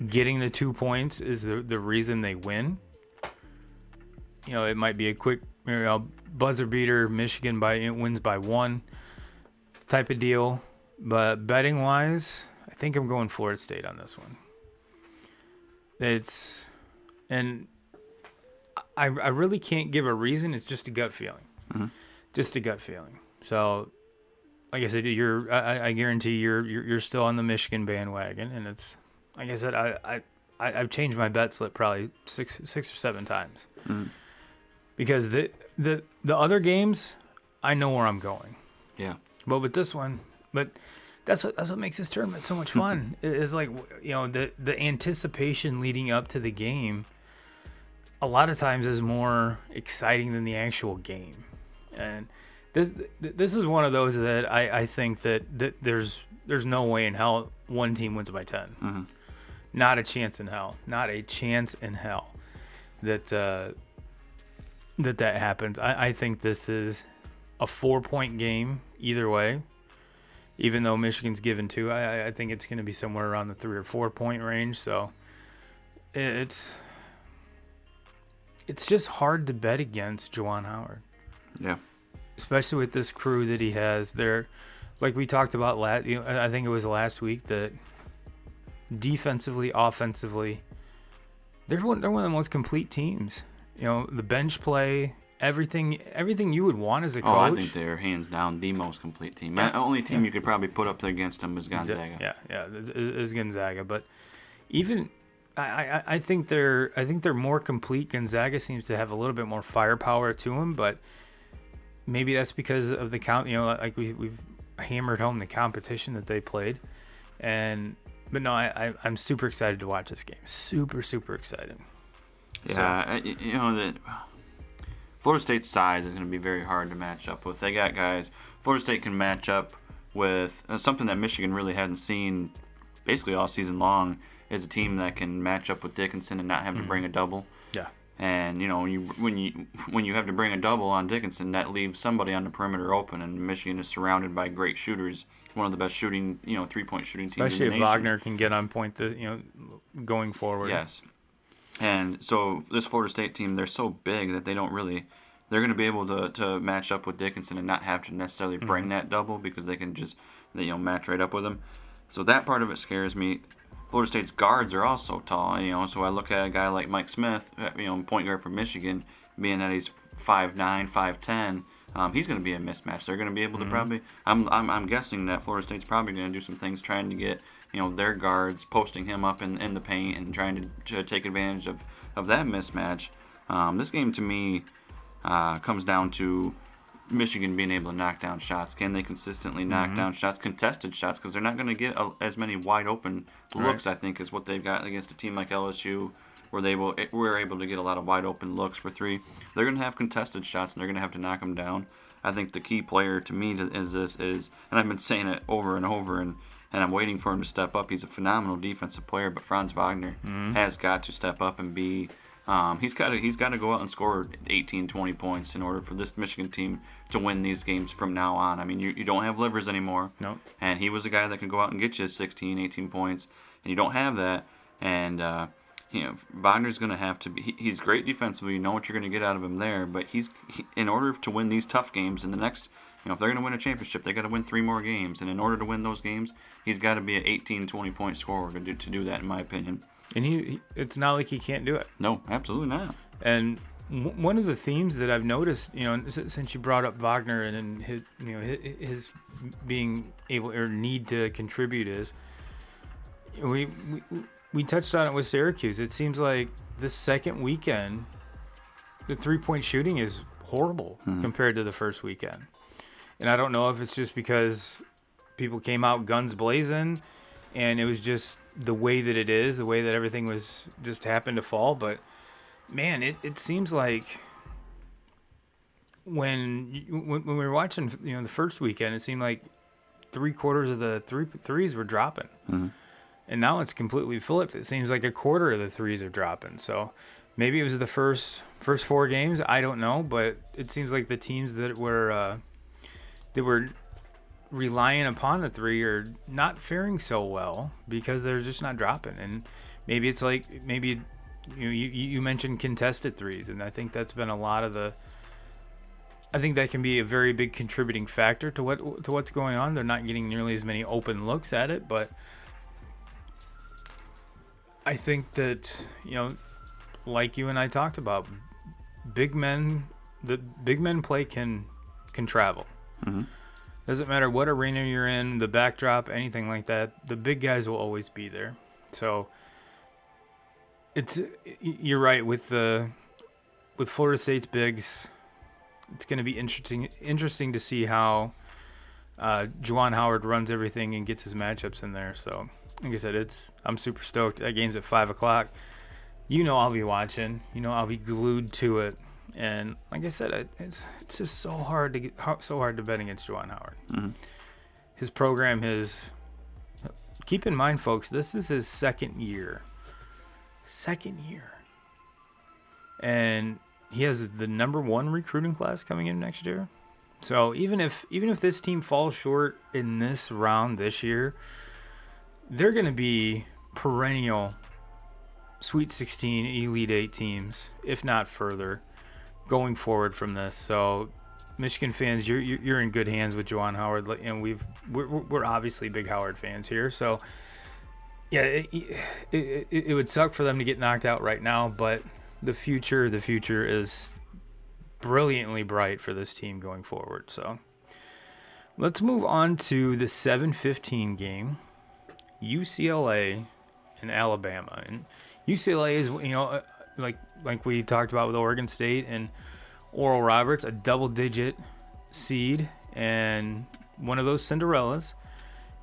getting the 2 points is the reason they win. It might be a quick buzzer beater. Michigan wins by 1 type of deal. But betting wise, I think I'm going Florida State on this one. And I really can't give a reason. It's just a gut feeling. Just a gut feeling. So, like I said, I guarantee you're still on the Michigan bandwagon, and it's like I said, I've changed my bet slip probably six or 7 times, because the other games I know where I'm going. Yeah. But with this one, that's what makes this tournament so much fun. Is like the anticipation leading up to the game. A lot of times is more exciting than the actual game, and this is one of those that I think that there's no way in hell one team wins by 10. Not a chance in hell. Not a chance in hell that happens. I think this is a 4-point game either way. Even though Michigan's given 2, I think it's going to be somewhere around the 3 or 4 point range. So it's just hard to bet against Juwan Howard. Yeah. Especially with this crew that he has there. Like we talked about I think it was last week, that defensively, offensively, they're one of the most complete teams. The bench play, everything you would want as a coach. Oh, I think they're hands down the most complete team. The only team you could probably put up there against them is Gonzaga. Yeah, is Gonzaga. But even I think they're more complete. Gonzaga seems to have a little bit more firepower to them, but maybe that's because of the count. Like we've hammered home the competition that they played, but no, I'm super excited to watch this game. Super, super excited. Yeah, so. Florida State's size is going to be very hard to match up with. They got guys. Florida State can match up with something that Michigan really hasn't seen basically all season long, is a team that can match up with Dickinson and not have to bring a double. Yeah. And when you have to bring a double on Dickinson, that leaves somebody on the perimeter open, and Michigan is surrounded by great shooters. One of the best shooting, 3-point shooting teams Especially in the if nation. Wagner can get on point, going forward. Yes. And so this Florida State team, they're so big that they're going to be able to match up with Dickinson and not have to necessarily bring that double, because they can just match right up with them. So that part of it scares me. Florida State's guards are also tall, so I look at a guy like Mike Smith, point guard from Michigan, being that he's 5'9", 5'10", he's going to be a mismatch. They're going to be able to probably. I'm guessing that Florida State's probably going to do some things trying to get their guards posting him up in the paint and trying to take advantage of that mismatch. This game to me comes down to Michigan being able to knock down shots. Can they consistently knock down shots, contested shots? Because they're not going to get as many wide open looks, I think, as what they've got against a team like LSU we're able to get a lot of wide open looks for three. They're going to have contested shots, and they're going to have to knock them down. I think the key player to me is, and I've been saying it over and over, and I'm waiting for him to step up. He's a phenomenal defensive player, but Franz Wagner has got to step up and be. He's got to go out and score 18, 20 points in order for this Michigan team to win these games from now on. I mean, you don't have Livers anymore. Nope. And he was a guy that can go out and get you 16, 18 points, and you don't have that. And Wagner's going to have to be. He's great defensively. You know what you're going to get out of him there. But in order to win these tough games in the next, if they're going to win a championship, they got to win 3 more games. And in order to win those games, he's got to be an 18, 20 point scorer to do that, in my opinion. And it's not like he can't do it. No, absolutely not. And one of the themes that I've noticed, since you brought up Wagner and his being able or need to contribute is, we touched on it with Syracuse. It seems like the second weekend, the 3-point shooting is horrible compared to the first weekend. And I don't know if it's just because people came out guns blazing and it was just the way that it is, the way that everything was just happened to fall. But, man, it seems like when we were watching, the first weekend, it seemed like 3/4 of the threes were dropping. Mm-hmm. And now it's completely flipped. It seems like 1/4 of the threes are dropping. So maybe it was the first 4 games. I don't know, but it seems like the teams that were relying upon the three are not faring so well because they're just not dropping. And maybe it's like you mentioned contested threes, and I think that's been a lot of the. I think that can be a very big contributing factor to what's going on. They're not getting nearly as many open looks at it, but I think that, like you and I talked about, the big men play can travel. Mm-hmm. Doesn't matter what arena you're in, the backdrop, anything like that. The big guys will always be there. So you're right with Florida State's bigs. It's going to be interesting to see how Juwan Howard runs everything and gets his matchups in there. So, like I said, I'm super stoked. That game's at 5:00. I'll be watching. I'll be glued to it. And like I said, it's just so hard to bet against Juwan Howard. Mm-hmm. His program is. Keep in mind, folks, this is his second year. And he has the number 1 recruiting class coming in next year. So even if this team falls short in this round this year, they're going to be perennial Sweet 16, Elite 8 teams, if not further, going forward from this. So Michigan fans, you're in good hands with Juwan Howard, and we're obviously big Howard fans here. So yeah, it would suck for them to get knocked out right now, but the future is brilliantly bright for this team going forward. So let's move on to the 7:15 game, UCLA and Alabama. And UCLA is, like we talked about with Oregon State and Oral Roberts, a double-digit seed and one of those Cinderellas.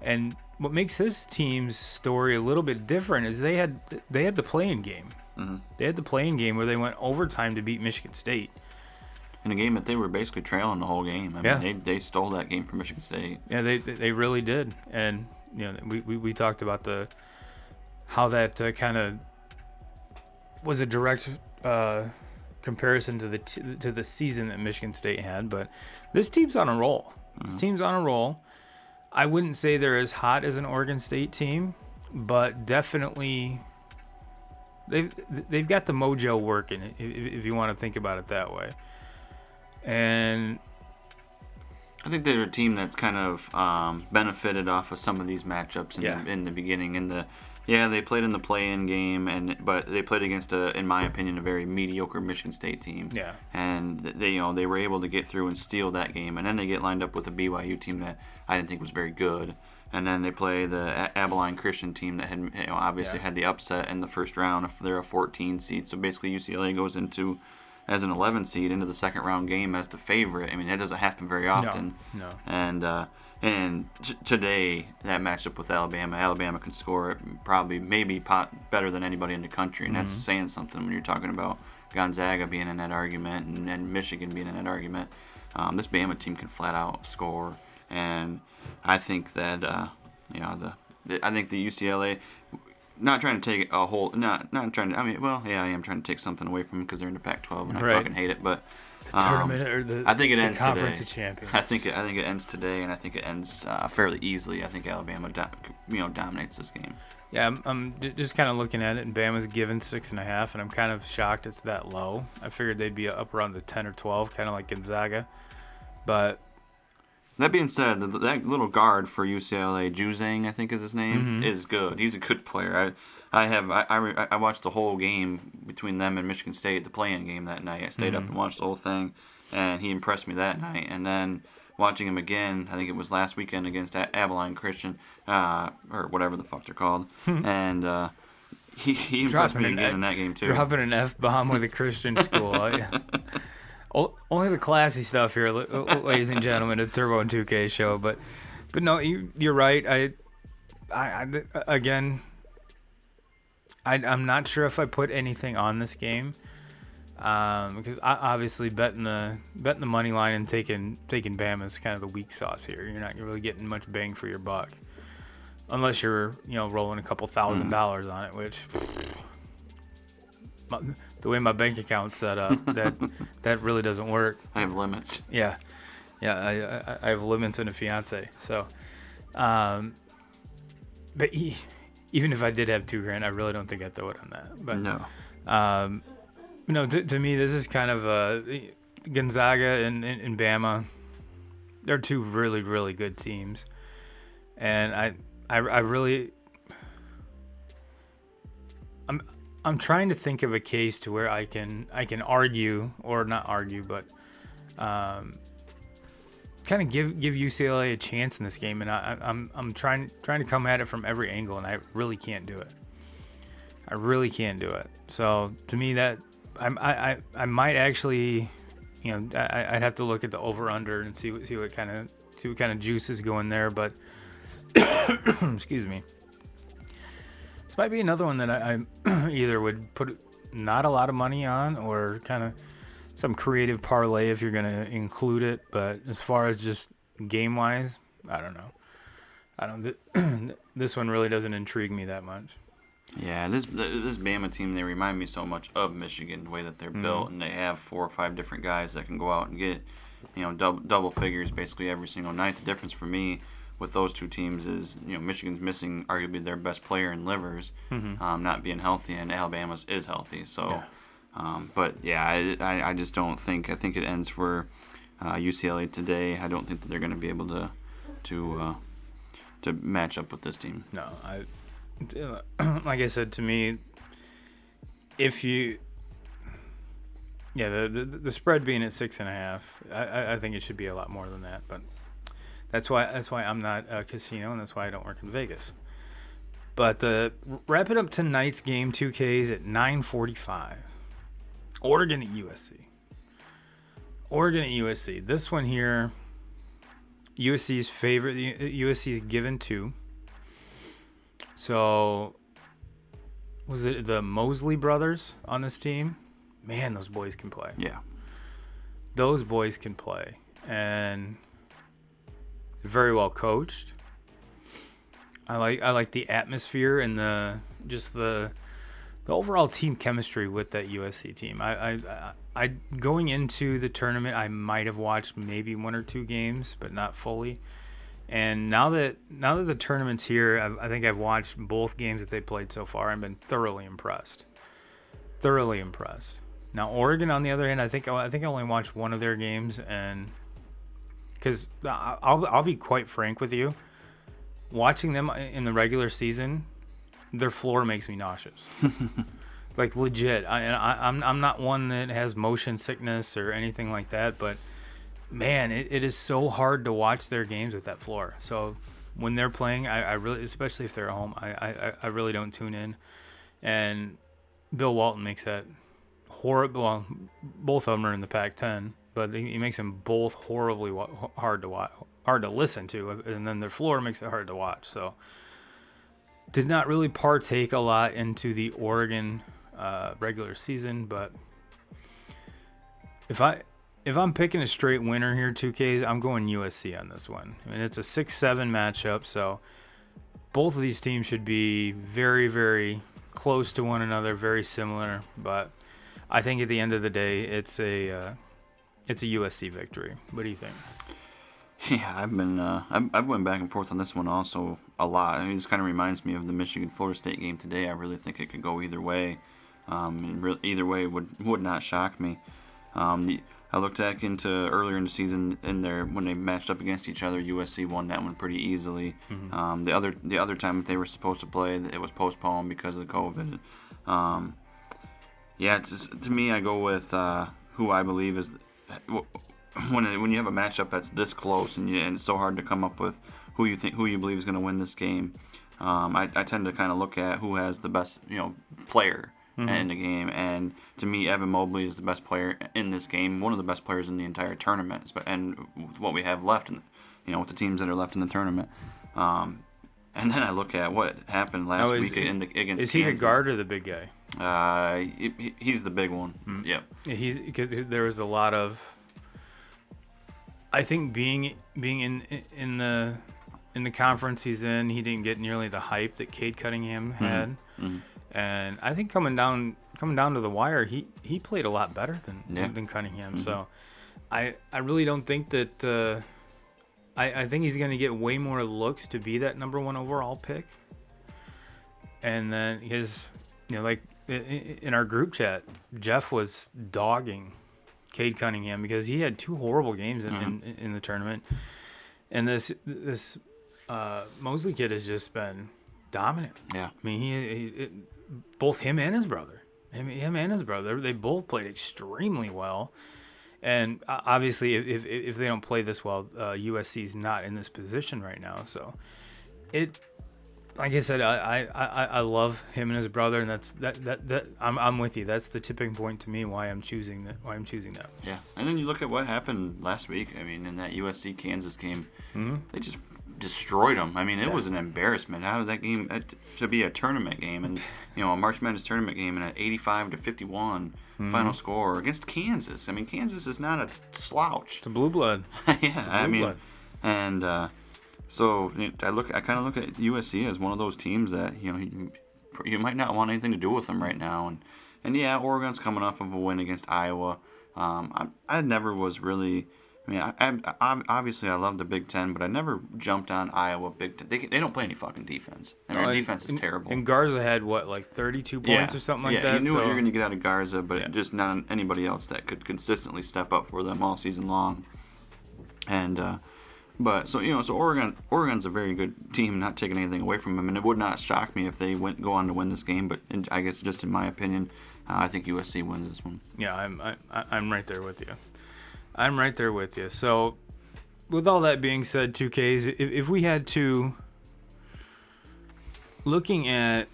And what makes this team's story a little bit different is they had the play-in game. Mm-hmm. They had the play-in game where they went overtime to beat Michigan State. In a game that they were basically trailing the whole game. I mean, they stole that game from Michigan State. Yeah, they really did. And we talked about how that kind of was a direct comparison to the season that Michigan State had. But this team's on a roll. Mm-hmm. This team's on a roll. I wouldn't say they're as hot as an Oregon State team, but definitely they've got the mojo working, if you want to think about it that way. And I think they're a team that's kind of benefited off of some of these matchups in the beginning. They played in the play-in game, but they played against in my opinion, a very mediocre Michigan State team. Yeah. And they were able to get through and steal that game, and then they get lined up with a BYU team that I didn't think was very good. And then they play the Abilene Christian team that had had the upset in the first round. They're a 14 seed, so basically UCLA goes into as an 11 seed into the second round game as the favorite. I mean, that doesn't happen very often. No. And today, that matchup with Alabama can score probably maybe better than anybody in the country, and that's saying something when you're talking about Gonzaga being in that argument and Michigan being in that argument. This Bama team can flat out score, and I think that I think the UCLA. Not trying to take a whole, not trying to. I mean, well, yeah, I am trying to take something away from them because they're in the Pac-12 and I fucking hate it. But the tournament or I think it ends Conference today. of Champions. I think it ends today, and I think it ends fairly easily. I think Alabama, dominates this game. Yeah, I'm just kind of looking at it, and Bama's given 6.5, and I'm kind of shocked it's that low. I figured they'd be up around the 10 or 12, kind of like Gonzaga, but. That being said, that little guard for UCLA, Juzang, I think is his name, is good. He's a good player. I watched the whole game between them and Michigan State, the play-in game that night. I stayed up and watched the whole thing, and he impressed me that night. And then watching him again, I think it was last weekend against Abilene Christian, or whatever the fuck they're called, and he impressed me again in that game too. Dropping an F-bomb with a Christian school. Only the classy stuff here, ladies and gentlemen, at Turbo and 2K show. But no, you're right. I'm not sure if I put anything on this game because obviously betting the money line and taking Bama is kind of the weak sauce here. You're not really getting much bang for your buck unless you're rolling a couple $1,000 on it, which. The way my bank account's set up, that really doesn't work. I have limits. Yeah, I have limits and a fiance. So, but even if I did have $2,000, I really don't think I'd throw it on that. But no, to me, this is kind of Gonzaga and Bama. They're two really, really good teams, and I really. I'm trying to think of a case to where I can argue, or not argue, but kind of give UCLA a chance in this game, and I'm trying to come at it from every angle, and I really can't do it. So to me, that I might actually, I'd have to look at the over under and see what kind of juice is going there, but excuse me. This might be another one that I either would put not a lot of money on or kind of some creative parlay if you're going to include it. But as far as just game-wise, I don't know. This one really doesn't intrigue me that much. Yeah, this Bama team, they remind me so much of Michigan, the way that they're built, and they have 4 or 5 different guys that can go out and get, double figures basically every single night. The difference for me with those two teams is, Michigan's missing arguably their best player in Livers, not being healthy, and Alabama's is healthy. So, but yeah, I just don't think. I think it ends for UCLA today. I don't think that they're going to be able to match up with this team. No, like I said, to me, if you. Yeah, the spread being at 6.5, I think it should be a lot more than that, but. That's why I'm not a casino, and that's why I don't work in Vegas. But wrap it up tonight's game, 2Ks at 9:45. Oregon at USC. This one here, USC's favorite. USC's given 2. So, was it the Mosley brothers on this team? Man, those boys can play. Yeah. Those boys can play. And very well coached. I like the atmosphere and the overall team chemistry with that USC team. I going into the tournament, I might have watched maybe 1 or 2 games, but not fully. And now that the tournament's here, I think I've watched both games that they played so far and been thoroughly impressed. Now Oregon, on the other hand, I think I only watched one of their games, and because I'll be quite frank with you, watching them in the regular season, their floor makes me nauseous. Like legit. I'm not one that has motion sickness or anything like that, but man, it is so hard to watch their games with that floor. So when they're playing, I really, especially if they're at home, I really don't tune in. And Bill Walton makes that horrible. Well, both of them are in the Pac-10, but he makes them both horribly hard to watch, hard to listen to, and then their floor makes it hard to watch. So, did not really partake a lot into the Oregon regular season, but if I'm picking a straight winner here, 2Ks, I'm going USC on this one. I mean, it's a 6-7 matchup, so both of these teams should be very, very close to one another, very similar, but I think at the end of the day, it's a USC victory. What do you think? Yeah, I've went back and forth on this one also a lot. I mean, this kind of reminds me of the Michigan-Florida State game today. I really think it could go either way. Either way would not shock me. I looked back into earlier in the season when they matched up against each other. USC won that one pretty easily. Mm-hmm. The other time they were supposed to play, it was postponed because of COVID. To me, I go with who I believe is when you have a matchup that's this close and it's so hard to come up with who you believe is going to win this game. I tend to kind of look at who has the best player in the game, and to me, Evan Mobley is the best player in this game, one of the best players in the entire tournament, and what we have left, with the teams that are left in the tournament. And then I look at what happened last week against Kansas. Is he the guard or the big guy? He's the big one. Mm-hmm. Yep. There was a lot of, I think, being in the conference he's in, he didn't get nearly the hype that Cade Cunningham had. Mm-hmm. And I think coming down to the wire, he played a lot better than Cunningham. Mm-hmm. So I really don't think that I think he's going to get way more looks to be that number 1 overall pick. And then like in our group chat, Jeff was dogging Cade Cunningham because he had 2 horrible games in the tournament. And this Mosley kid has just been dominant. Yeah. I mean, both him and his brother, they both played extremely well. And obviously, if they don't play this well, USC's not in this position right now. So, like I said, I love him and his brother, and that's I'm with you. That's the tipping point to me why I'm choosing that. Yeah, and then you look at what happened last week. I mean, in that USC Kansas game, they just destroyed them. I mean, it was an embarrassment. How did that game to be a tournament game and a March Madness tournament game and an 85-51 final score against Kansas? I mean, Kansas is not a slouch. It's a blue blood. Blood. And so I kind of look at USC as one of those teams that you might not want anything to do with them right now. And yeah, Oregon's coming off of a win against Iowa. I never was really. I mean, obviously I love the Big Ten, but I never jumped on Iowa Big Ten. They don't play any fucking defense. And their defense is terrible. And Garza had, 32 points or something like that? Yeah, you knew what you were going to get out of Garza, but just not anybody else that could consistently step up for them all season long. And, so Oregon's a very good team, not taking anything away from them, and it would not shock me if they go on to win this game, but I guess just in my opinion, I think USC wins this one. Yeah, I'm right there with you. So, with all that being said, 2Ks, if we had to, looking at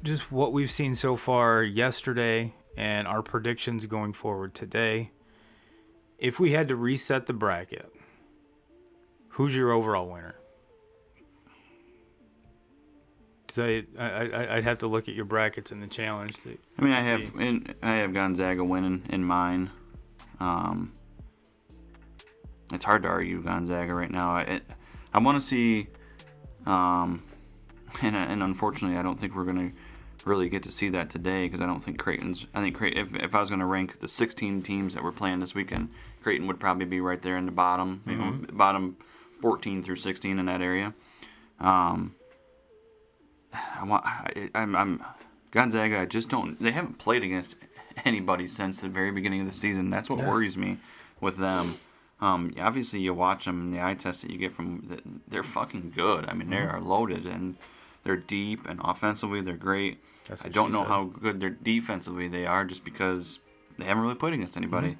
just what we've seen so far yesterday and our predictions going forward today, if we had to reset the bracket, who's your overall winner? Because I'd have to look at your brackets in the challenge. I have Gonzaga winning in mine. It's hard to argue Gonzaga right now. I want to see, and unfortunately, I don't think we're going to really get to see that today because I don't think Creighton's. I think if I was going to rank the 16 teams that we're playing this weekend, Creighton would probably be right there in the bottom, bottom 14 through 16 in that area. I'm Gonzaga. I just don't. They haven't played against anybody since the very beginning of the season. That's what worries me with them. Obviously, you watch them, and the eye test that you get from they're fucking good. I mean, they are loaded, and they're deep, and offensively, they're great. I don't know how good they're defensively they are, just because they haven't really played against anybody.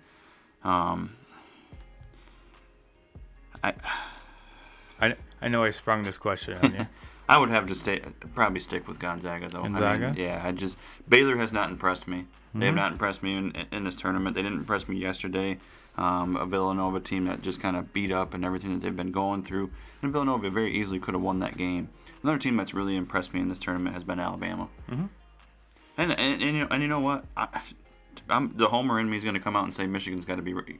I know I sprung this question on you. I would have to probably stick with Gonzaga though. Gonzaga? I mean, yeah, Baylor has not impressed me. They have not impressed me in this tournament. They didn't impress me yesterday. A Villanova team that just kind of beat up and everything that they've been going through. And Villanova very easily could have won that game. Another team that's really impressed me in this tournament has been Alabama. Mm-hmm. And you know what? I'm the homer in me is going to come out and say Michigan's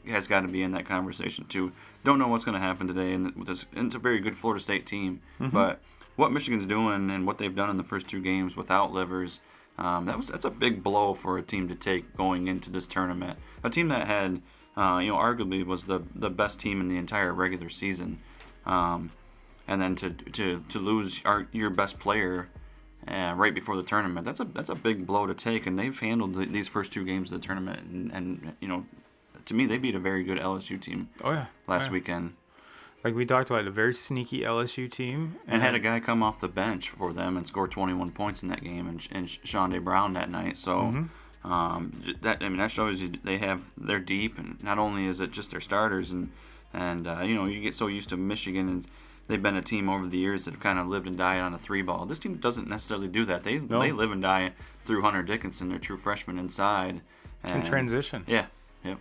has got to be in that conversation too. Don't know what's going to happen today, and with this, it's a very good Florida State team. Mm-hmm. But what Michigan's doing and what they've done in the first 2 games without Livers, that's a big blow for a team to take going into this tournament. A team that had, arguably was the best team in the entire regular season, and then to lose your best player. Right before the tournament, that's a big blow to take, and they've handled these first 2 games of the tournament, and to me they beat a very good LSU team. Last weekend. Like we talked about, a very sneaky LSU team, and had a guy come off the bench for them and score 21 points in that game, and Shonda Brown that night. So that shows you they're deep, and not only is it just their starters, and you get so used to Michigan and. They've been a team over the years that have kind of lived and died on a 3-ball. This team doesn't necessarily do that. They live and die through Hunter Dickinson, their true freshman inside. And transition. Yeah. Yep.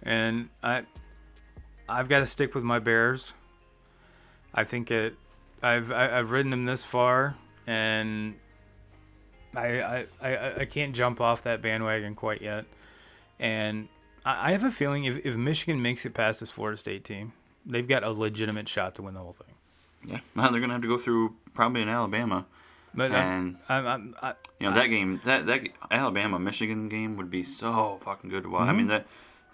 And I've got to stick with my Bears. I think I've ridden them this far, and I can't jump off that bandwagon quite yet. And I have a feeling if Michigan makes it past this Florida State team, they've got a legitimate shot to win the whole thing. Yeah, well, they're gonna have to go through probably in Alabama, but that game, that Alabama Michigan game would be so fucking good to watch. Mm-hmm. I mean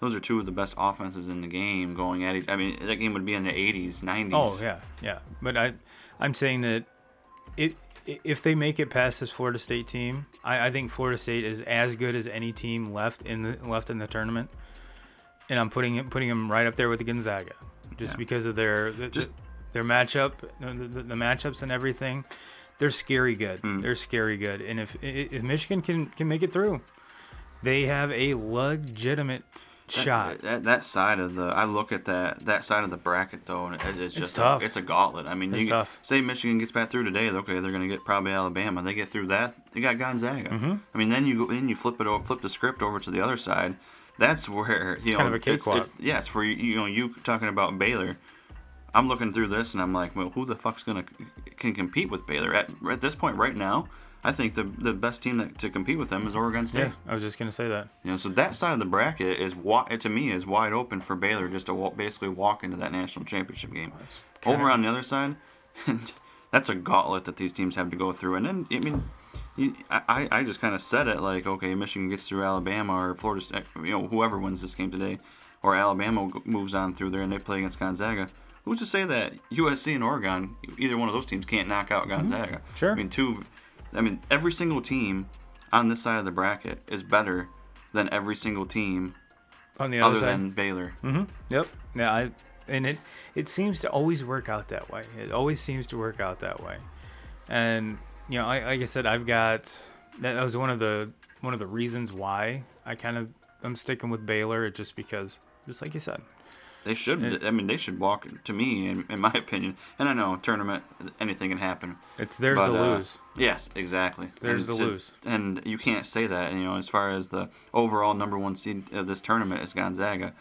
those are 2 of the best offenses in the game going at it. I mean that game would be in the 80s, 90s. Oh yeah. But I'm saying that if they make it past this Florida State team, I think Florida State is as good as any team left in the tournament, and I'm putting them right up there with the Gonzaga. Just because of their matchup, the matchups and everything, they're scary good. They're scary good, and if Michigan can make it through, they have a legitimate shot. That side of I look at that side of the bracket though, and it's just tough. It's a gauntlet. I mean, tough. Say Michigan gets back through today, okay, they're going to get probably Alabama. They get through that, they got Gonzaga. Mm-hmm. I mean, then you flip the script over to the other side. That's where kind of a cakewalk. It's for you talking about Baylor. I'm looking through this and I'm like, well, who the fuck's can compete with Baylor at this point right now? I think the best team to compete with them is Oregon State. Yeah, I was just gonna say that. So that side of the bracket is to me is wide open for Baylor just to basically walk into that national championship game. Over on the other side, that's a gauntlet that these teams have to go through. And then I just kind of said it like, okay, Michigan gets through Alabama or Florida State, whoever wins this game today, or Alabama moves on through there and they play against Gonzaga. Who's to say that USC and Oregon, either one of those teams, can't knock out Gonzaga? Mm-hmm. Sure. Every single team on this side of the bracket is better than every single team on the other side than Baylor. Mm-hmm. Yep. Yeah. And it seems to always work out that way. It always seems to work out that way. And like I said, I've got that was one of the reasons why I'm sticking with Baylor, just because, just like you said. They should. They should walk. To me, in my opinion, and I know tournament, anything can happen. It's theirs to lose. Yes, exactly. It's theirs to lose. And you can't say that. As far as the overall number 1 seed of this tournament is Gonzaga,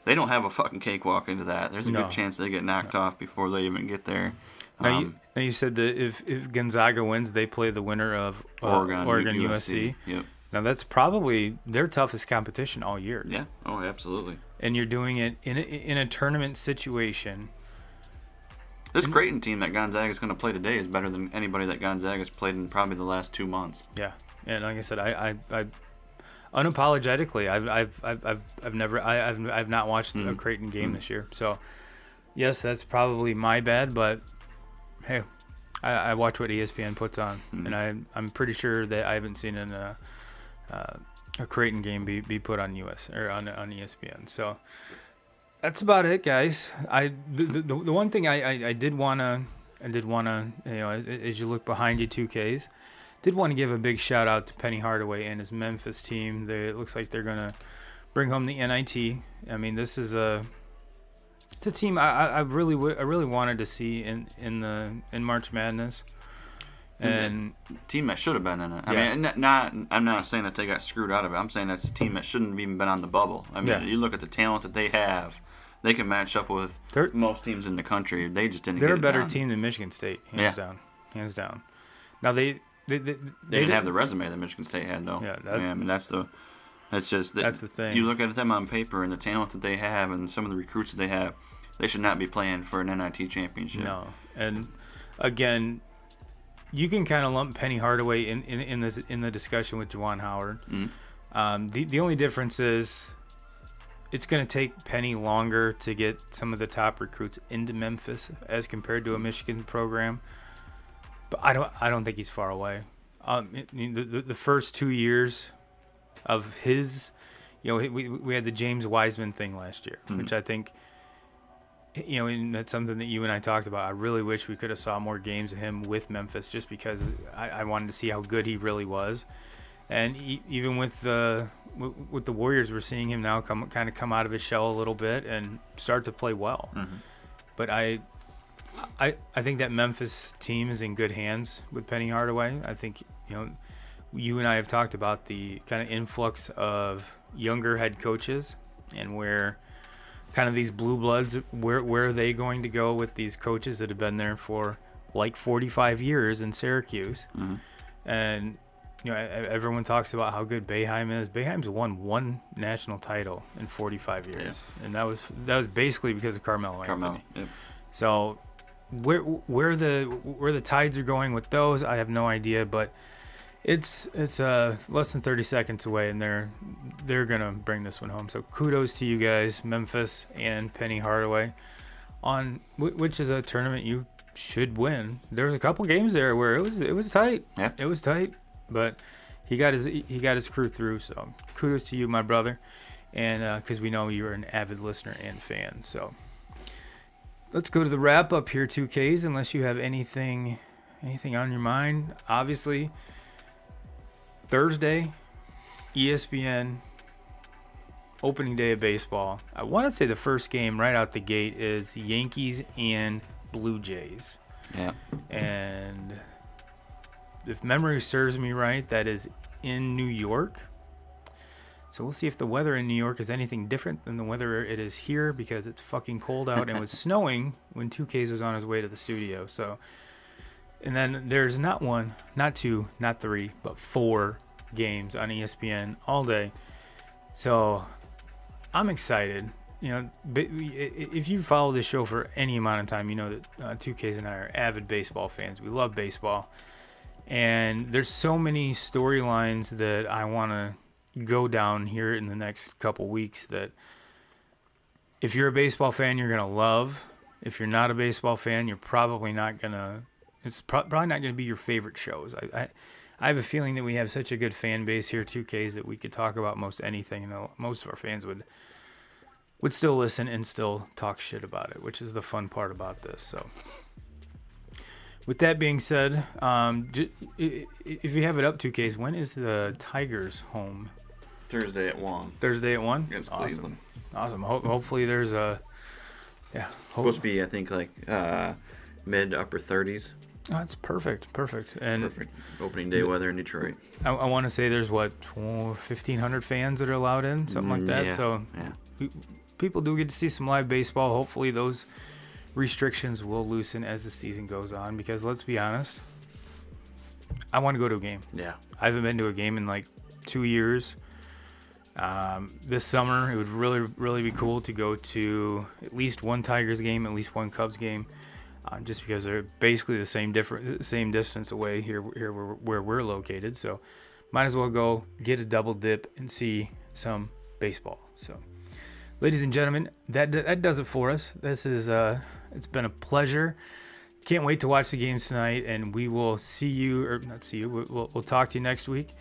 they don't have a fucking cakewalk into that. There's a good chance they get knocked off before they even get there. Now you said that if Gonzaga wins, they play the winner of Oregon USC. Yep. Now that's probably their toughest competition all year. Yeah. Oh, absolutely. And you're doing it in a tournament situation. This Creighton team that Gonzaga is going to play today is better than anybody that Gonzaga's played in probably the last 2 months. Yeah, and like I said, I unapologetically, I've not watched a Creighton game this year. So yes, that's probably my bad, but hey, I watch what ESPN puts on, and I'm pretty sure that I haven't seen a Creighton game be put on US or on ESPN. So that's about it, guys. The one thing I did wanna as you look behind you, 2Ks, did want to give a big shout out to Penny Hardaway and his Memphis team. It looks like they're gonna bring home the NIT. I mean, this is It's a team I really wanted to see in March Madness, and team that should have been in it. I Yeah. mean, I'm not saying that they got screwed out of it. I'm saying that's a team that shouldn't have even been on the bubble. I mean, Yeah. you look at the talent that they have. They can match up with They're- most teams in the country. They just didn't. they're get a better it done. team than Michigan State, Yeah. hands down. Now they They didn't have the resume that Michigan State had, though. Yeah, I mean, that's just That's the thing. You look at them on paper and the talent that they have, and some of the recruits that they have. They should not be playing for an NIT championship. No, and again, you can kind of lump Penny Hardaway in the discussion with Juwan Howard. Mm-hmm. The only difference is it's going to take Penny longer to get some of the top recruits into Memphis as compared to a Michigan program. But I don't think he's far away. The first 2 years of his, we had the James Wiseman thing last year, which I think. And that's something that you and I talked about. I really wish we could have saw more games of him with Memphis, just because I wanted to see how good he really was. And even with the Warriors, we're seeing him now come out of his shell a little bit and start to play well. Mm-hmm. But I think that Memphis team is in good hands with Penny Hardaway. I think you and I have talked about the kind of influx of younger head coaches and where. Kind of these blue bloods, where are they going to go with these coaches that have been there for like 45 years in Syracuse? Mm-hmm. And everyone talks about how good Boeheim is. Boeheim's won one national title in 45 years, and that was basically because of Carmelo Anthony. Yep. So where the tides are going with those, I have no idea, but it's less than 30 seconds away, and they're gonna bring this one home. So kudos to you guys, Memphis and Penny Hardaway, on which is a tournament you should win. There's a couple games there where it was tight. Yeah. It was tight, but he got his crew through. So kudos to you, my brother, and because we know you're an avid listener and fan. So let's go to the wrap up here, 2Ks. Unless you have anything on your mind, obviously. Thursday, ESPN, opening day of baseball. I want to say the first game right out the gate is Yankees and Blue Jays. Yeah. And if memory serves me right, that is in New York. So we'll see if the weather in New York is anything different than the weather it is here, because it's fucking cold out and it was snowing when 2Ks was on his way to the studio. So. And then there's not one, not two, not three, but 4 games on ESPN all day. So I'm excited. If you follow this show for any amount of time, you know that 2Ks and I are avid baseball fans. We love baseball. And there's so many storylines that I want to go down here in the next couple weeks that if you're a baseball fan, you're going to love. If you're not a baseball fan, you're probably not going to. It's probably not going to be your favorite shows. I have a feeling that we have such a good fan base here, 2Ks, that we could talk about most anything, and most of our fans would still listen and still talk shit about it, which is the fun part about this. So, with that being said, if you have it up, 2Ks, when is the Tigers home? Thursday at 1. Thursday at 1? Against Awesome. Cleveland. Awesome. Hopefully there's a... Yeah. Supposed to be, I think, like mid to upper 30s. Oh, it's perfect. And Perfect. Opening day weather in Detroit. I want to say there's 1,500 fans that are allowed in, something like that. Yeah. So people do get to see some live baseball. Hopefully those restrictions will loosen as the season goes on, because let's be honest, I want to go to a game. Yeah. I haven't been to a game in like 2 years. This summer, it would really, really be cool to go to at least one Tigers game, at least one Cubs game. Just because they're basically the same distance away here where we're located. So might as well go get a double dip and see some baseball. So, ladies and gentlemen, that does it for us. This is it's been a pleasure. Can't wait to watch the games tonight, and we will see you, or not see you. We'll talk to you next week.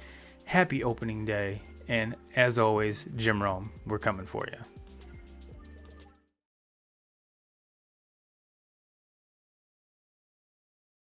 Happy opening day, and as always, Jim Rome, we're coming for you.